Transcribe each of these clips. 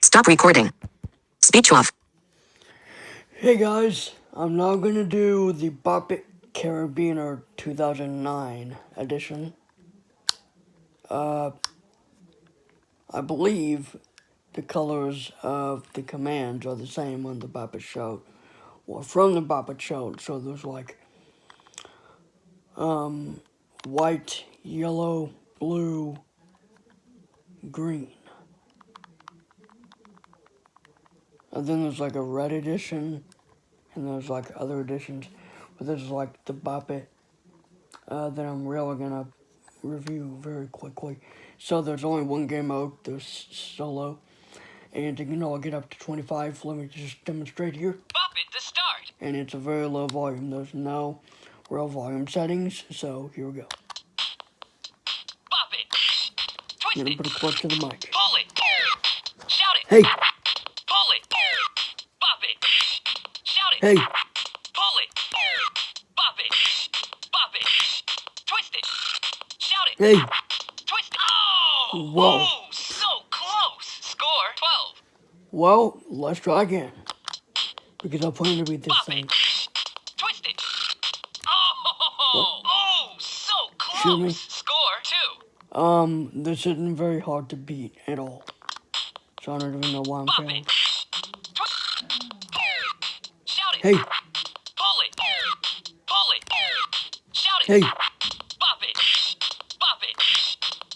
Stop recording. Speech off. Hey guys, I'm now gonna do the Bop It Carabiner 2009 edition. I believe the colors of the commands are the same on the Bop It Shout, or from the Bop It Shout. So there's like white, yellow, blue, green. And then there's like a red edition, and there's like other editions. But this is like the Bop It that I'm really gonna review very quickly. So there's only one game mode, there's solo, and you can all get up to 25. Let me just demonstrate here. Bop it to start. And it's a very low volume. There's no real volume settings, so here we go. Bop it. Twist I'm gonna it. put it close to the mic. Pull it. Shout it. Hey, Pull it. Bop it. Shout it. hey, Pull it. Bop it. Bop it. Twist it. Shout it. hey. Twist it. Oh! Whoa. Ooh, so close. Score 12. Well, let's try again. Because I plan to beat this Bop thing. it. Twist it. Oh! Oh, so Shoot me. close. Score 2. This isn't very hard to beat at all. So I don't even know why I'm Bop failing. it. Shout it. Hey, Pull it. Pull it. Shout it. hey, Bop it. Bop it.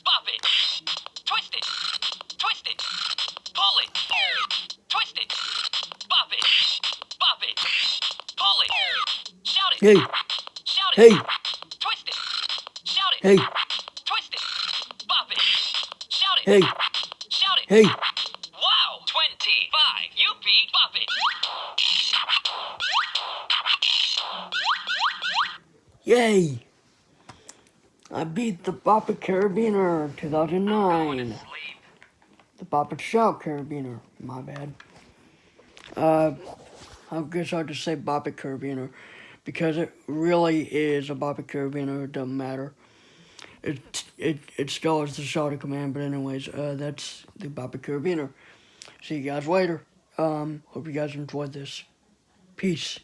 Bop it. Twist it. Twist it. Pull it. Twist it. Bop it. Bop it. Pull it. Shout it. hey, Shout it. hey, Twist it. Shout it. hey, Twist it. Bop it. Shout it. hey, Shout it. hey. Wow. 25. You beat Bop it. Yay! I beat the Bop It Carabiner 2009. The Bop It Shout Carabiner. My bad. I guess I'll just say Bop It Carabiner because it really is a Bop It Carabiner. It doesn't matter. It still is the shouting command, but anyways, that's the Bop It Carabiner. See you guys later. Hope you guys enjoyed this. Peace.